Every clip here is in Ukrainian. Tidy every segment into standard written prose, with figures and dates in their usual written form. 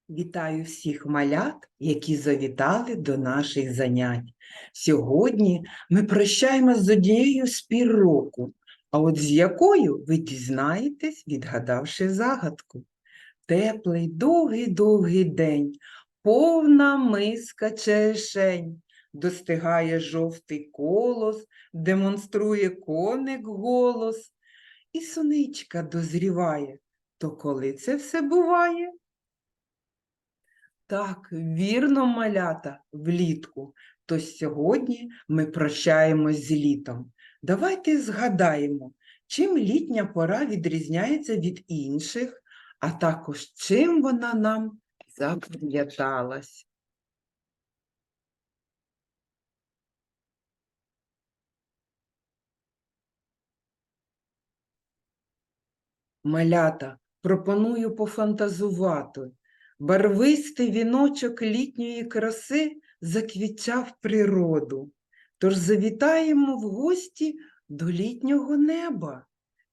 Вітаю всіх малят, які завітали до наших занять. Сьогодні ми прощаємося з однією з пір року, а от з якою ви дізнаєтесь, відгадавши загадку. Теплий, довгий-довгий день, повна миска черешень, достигає жовтий колос, демонструє коник голос, і сонечка дозріває. То коли це все буває? Так, вірно, малята, влітку. То сьогодні ми прощаємось з літом. Давайте згадаємо, чим літня пора відрізняється від інших, а також чим вона нам запам'яталась. Малята, пропоную пофантазувати. Барвистий віночок літньої краси заквітчав природу. Тож завітаємо в гості до літнього неба.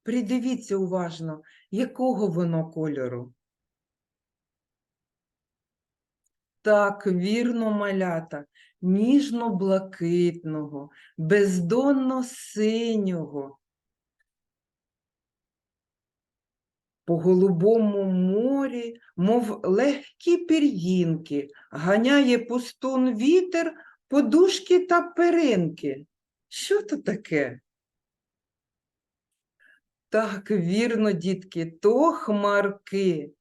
Придивіться уважно, якого воно кольору. Так, вірно, малята, ніжно-блакитного, бездонно-синього. По голубому морі, мов легкі пір'їнки, ганяє пустун вітер, подушки та перинки. Що то таке? Так, вірно, дітки, то хмарки.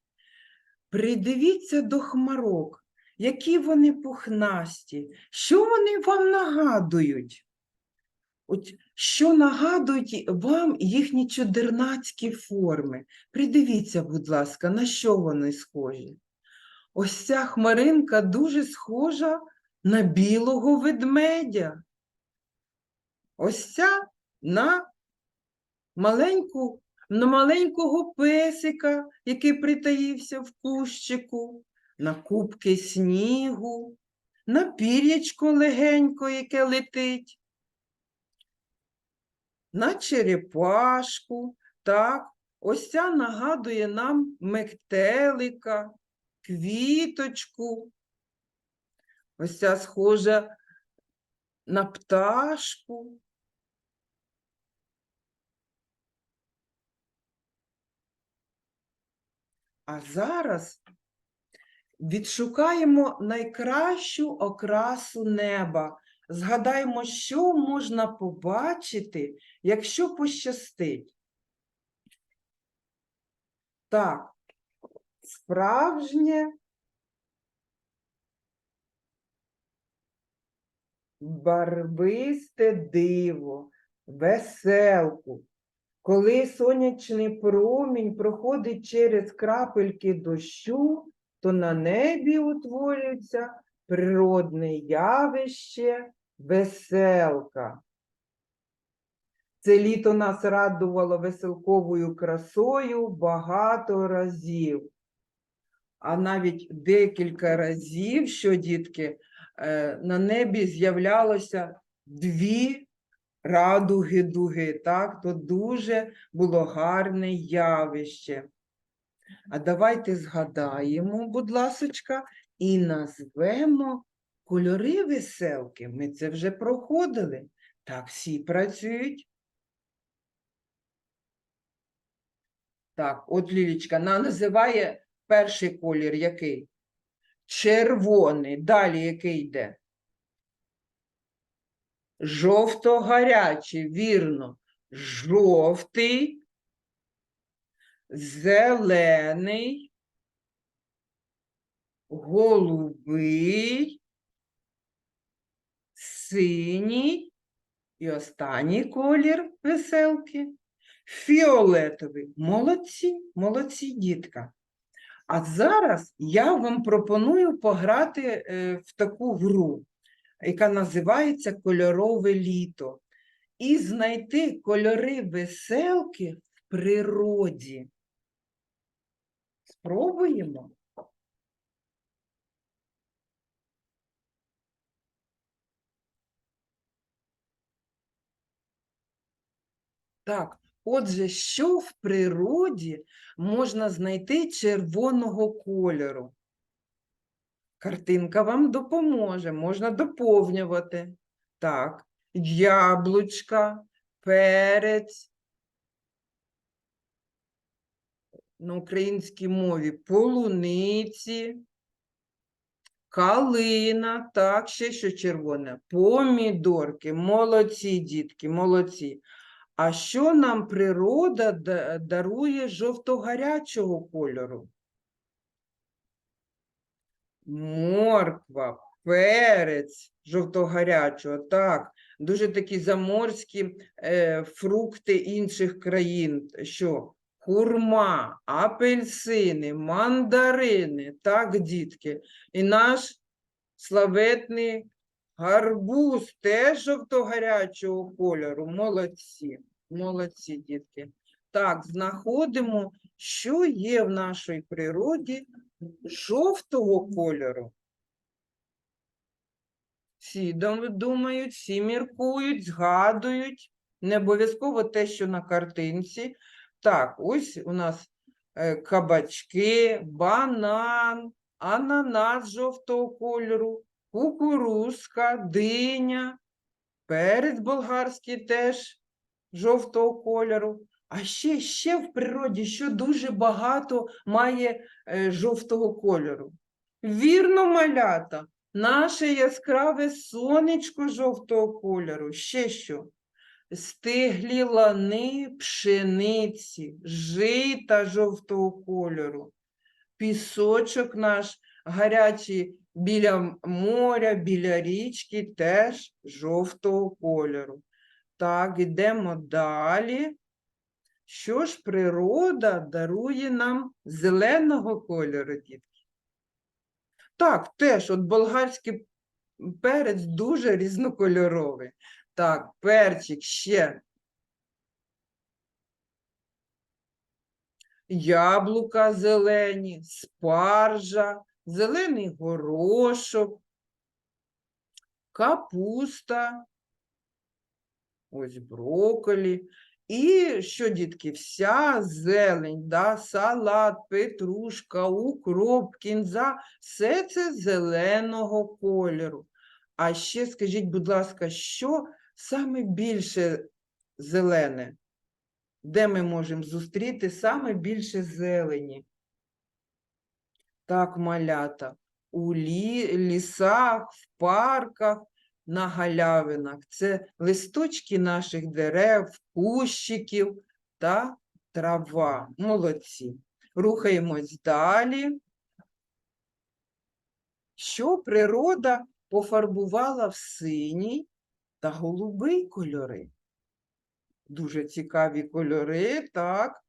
Придивіться до хмарок, які вони пухнасті, що вони вам нагадують? От що нагадують вам їхні чудернацькі форми? Придивіться, будь ласка, на що вони схожі? Ось ця хмаринка дуже схожа на білого ведмедя. Ось ця на маленького песика, який притаївся в кущику, на кубки снігу, на пір'ячко легенько, яке летить. На черепашку, так, ось ця нагадує нам метелика, квіточку, ось ця схожа на пташку. А зараз відшукаємо найкращу окрасу неба. Згадаємо, що можна побачити, якщо пощастить. Так, справжнє барвисте диво, веселку. Коли сонячний промінь проходить через крапельки дощу, то на небі утворюється природне явище веселка. Це літо нас радувало веселковою красою багато разів. А навіть декілька разів, що, дітки, на небі з'являлося дві радуги-дуги, так? То дуже було гарне явище. А давайте згадаємо, будь ласочка, і назвемо кольори веселки. Ми це вже проходили. Так, всі працюють. Так, от Лілічка називає перший колір який? Червоний. Далі який йде? Жовто-гарячий, вірно. Жовтий, зелений, голубий, синій і останній колір веселки. Фіолетовий. Молодці, молодці, дітка. А зараз я вам пропоную пограти в таку гру, яка називається «Кольорове літо». І знайти кольори веселки в природі. Спробуємо? Так, отже, що в природі можна знайти червоного кольору? Картинка вам допоможе, можна доповнювати. Так, яблучка, перець, на українській мові полуниці, калина, так, ще що червоне, помідорки, молодці, дітки, молодці. А що нам природа дарує жовто-гарячого кольору? Морква, перець жовто-гарячого, так, дуже такі заморські фрукти інших країн, що хурма, апельсини, мандарини, так, дітки. І наш славетний гарбуз теж жовто-гарячого кольору. Молодці, молодці, дітки. Так, знаходимо, що є в нашій природі жовтого кольору. Всі думають, всі міркують, згадують. Не обов'язково те, що на картинці. Так, ось у нас кабачки, банан, ананас жовтого кольору, кукурузка, диня, перець болгарський теж жовтого кольору. А ще в природі, що дуже багато має жовтого кольору. Вірно, малята, наше яскраве сонечко жовтого кольору. Ще що? Стиглі лани пшениці, жита жовтого кольору. Пісочок наш гарячий біля моря, біля річки теж жовтого кольору. Так, йдемо далі. Що ж природа дарує нам зеленого кольору, дітки? Так, теж, от болгарський перець дуже різнокольоровий. Так, перчик ще. Яблука зелені, спаржа, зелений горошок, капуста, ось брокколі. І що, дітки, вся зелень, да, салат, петрушка, укроп, кінза, все це зеленого кольору. А ще скажіть, будь ласка, що саме більше зелене? Де ми можемо зустріти саме більше зелені? Так, малята, у лісах, в парках, на галявинах. Це листочки наших дерев, кущиків та трава. Молодці. Рухаємось далі. Що природа пофарбувала в синій та голубий кольори? Дуже цікаві кольори, так.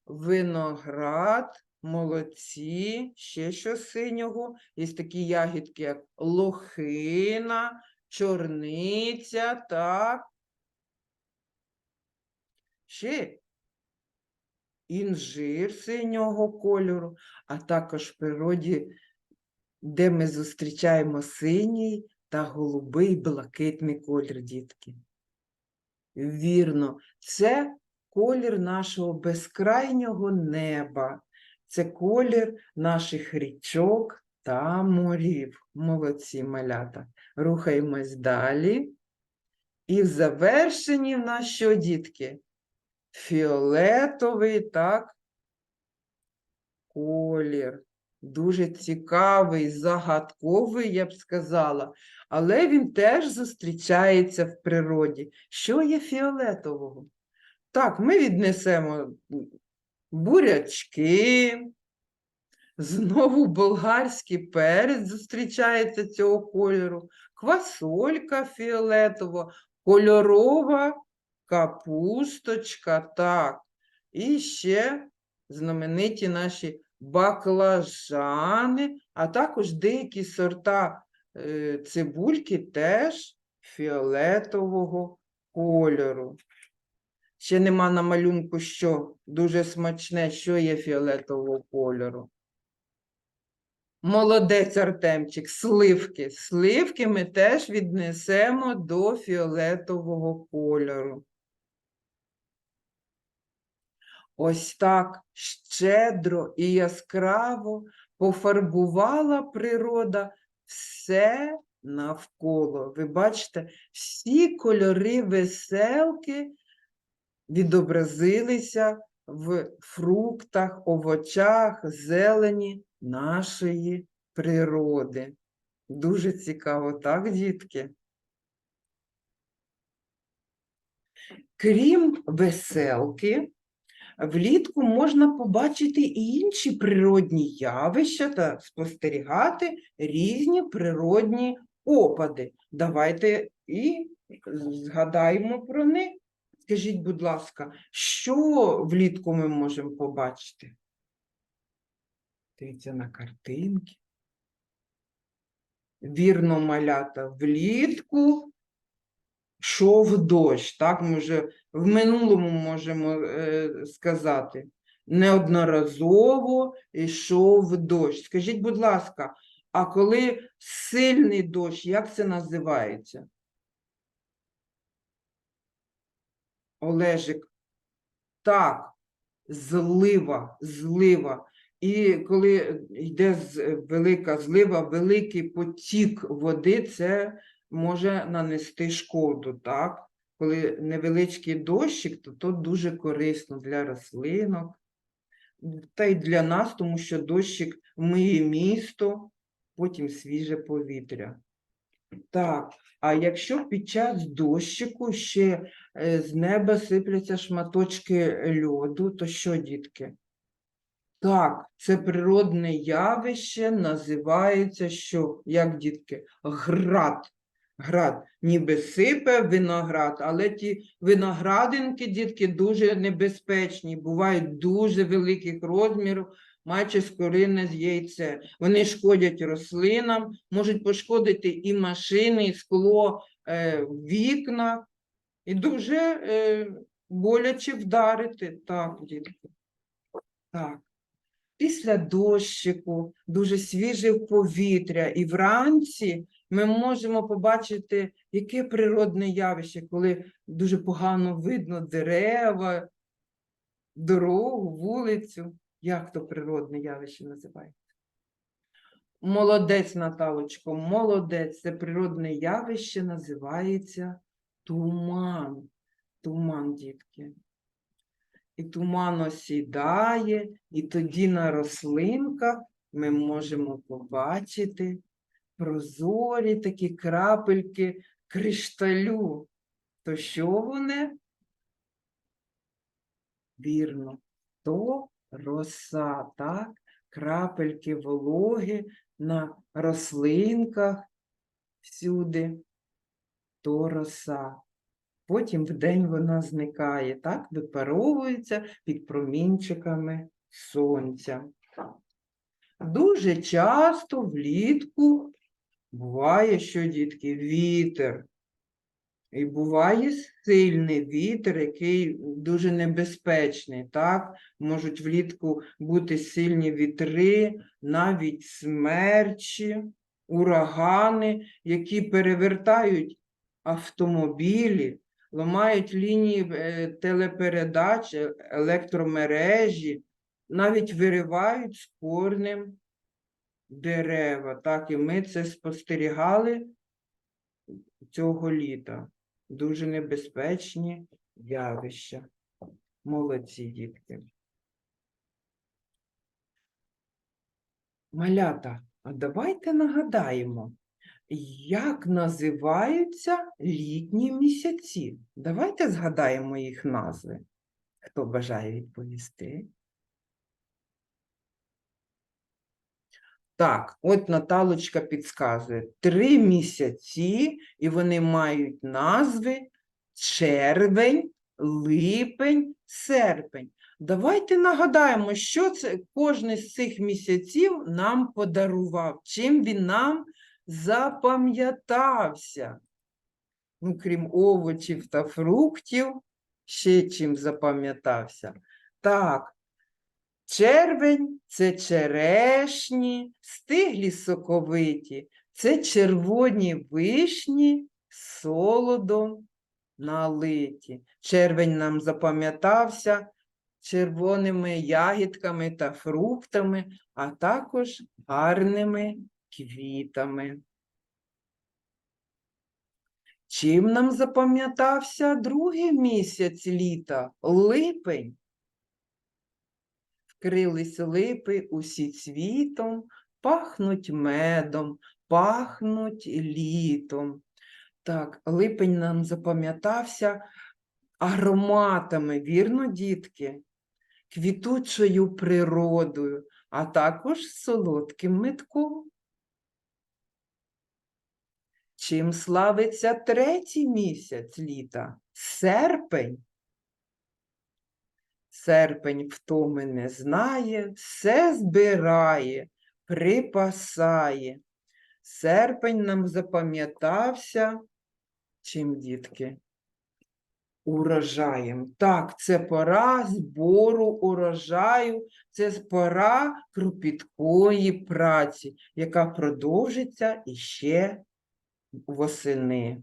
Виноград, молодці, ще що синього. Є такі ягідки, як лохина, чорниця, так. Ще інжир синього кольору, а також в природі, де ми зустрічаємо синій та голубий блакитний колір, дітки. Вірно, це колір нашого безкрайнього неба, це колір наших річок та морів. Молодці, малята. Рухаємось далі. І в завершенні в нас що, дітки? Фіолетовий, так, колір. Дуже цікавий, загадковий, я б сказала, але він теж зустрічається в природі. Що є фіолетового? Так, ми віднесемо бурячки, знову болгарський перець зустрічається цього кольору, квасолька фіолетова, кольорова капусточка, так, і ще знамениті наші баклажани, а також деякі сорта цибульки теж фіолетового кольору. Ще нема на малюнку, що дуже смачне, що є фіолетового кольору. Молодець, Артемчик, сливки. Сливки ми теж віднесемо до фіолетового кольору. Ось так щедро і яскраво пофарбувала природа все навколо. Ви бачите, всі кольори веселки відобразилися в фруктах, овочах, зелені нашої природи. Дуже цікаво, так, дітки? Крім веселки, влітку можна побачити і інші природні явища та спостерігати різні природні опади. Давайте і згадаємо про них. Скажіть, будь ласка, що влітку ми можемо побачити? Дивіться на картинки. Вірно, малята, влітку йшов дощ, так, ми вже в минулому можемо сказати. Неодноразово йшов дощ. Скажіть, будь ласка, а коли сильний дощ, як це називається? Олежик, так, злива. І коли йде велика злива, великий потік води, це може нанести шкоду, так? Коли невеличкий дощик, то дуже корисно для рослинок, та й для нас, тому що дощик миє місто, потім свіже повітря. Так, а якщо під час дощику ще з неба сипляться шматочки льоду, то що, дітки? Так, це природне явище, називається що? Як, дітки? Град. Град. Ніби сипе виноград, але ті виноградинки, дітки, дуже небезпечні, бувають дуже великих розмірів, майже скоринне з яйце. Вони шкодять рослинам, можуть пошкодити і машини, і скло, вікна, і дуже боляче вдарити. Так, дітки. Так. Після дощику дуже свіже повітря, і вранці ми можемо побачити, яке природне явище, коли дуже погано видно дерева, дорогу, вулицю. Як то природне явище називається? Молодець, Наталочко, молодець. Це природне явище називається туман. Туман, дітки. І туман осідає, і тоді на рослинках ми можемо побачити прозорі такі крапельки кришталю. То що вони? Вірно, то роса, так? Крапельки вологи на рослинках всюди, то роса. Потім вдень вона зникає, так, випаровується під промінчиками сонця. Дуже часто влітку буває, що, дітки, вітер. І буває сильний вітер, який дуже небезпечний, так? Можуть влітку бути сильні вітри, навіть смерчі, урагани, які перевертають автомобілі, ламають лінії телепередач, електромережі, навіть виривають з корнем дерева. Так, і ми це спостерігали цього літа. Дуже небезпечні явища. Молодці, дітки. Малята, а давайте нагадаємо, як називаються літні місяці. Давайте згадаємо їх назви. Хто бажає відповісти? Так, от Наталочка підказує. 3 місяці, і вони мають назви червень, липень, серпень. Давайте нагадаємо, що це кожен з цих місяців нам подарував, чим він нам запам'ятався. Ну, крім овочів та фруктів, ще чим запам'ятався. Так, червень – це черешні, стиглі соковиті, це червоні вишні, солодом налиті. Червень нам запам'ятався червоними ягідками та фруктами, а також гарними квітами. Чим нам запам'ятався другий місяць літа – липень? Вкрились липи усі цвітом, пахнуть медом, пахнуть літом. Так, липень нам запам'ятався ароматами, вірно, дітки? Квітучою природою, а також солодким медком. Чим славиться третій місяць літа? Серпень. Серпень втоми не знає, все збирає, припасає. Серпень нам запам'ятався чим, дітки? Урожаєм. Так, це пора збору урожаю, це пора кропіткої праці, яка продовжиться іще восени.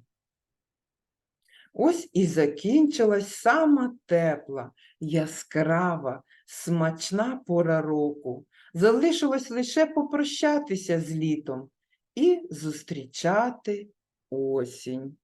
Ось і закінчилась сама тепла, яскрава, смачна пора року. Залишилось лише попрощатися з літом і зустрічати осінь.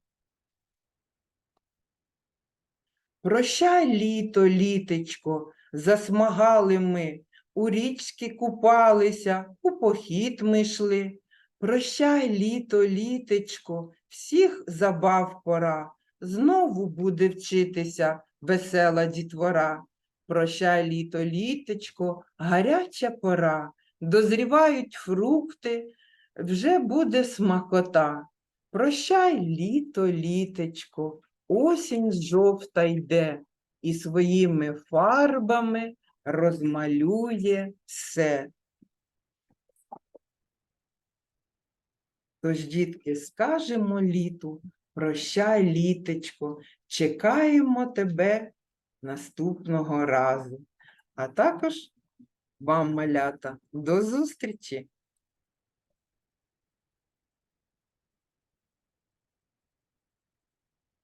Прощай, літо, літечко, засмагали ми, у річці купалися, у похід ми йшли. Прощай, літо, літечко, всіх забав пора, знову буде вчитися весела дітвора. Прощай, літо, літечко, гаряча пора, дозрівають фрукти, вже буде смакота. Прощай, літо, літечко, осінь жовта йде і своїми фарбами розмалює все. Тож, дітки, скажемо літу, прощай, літечко, чекаємо тебе наступного разу. А також вам, малята, до зустрічі!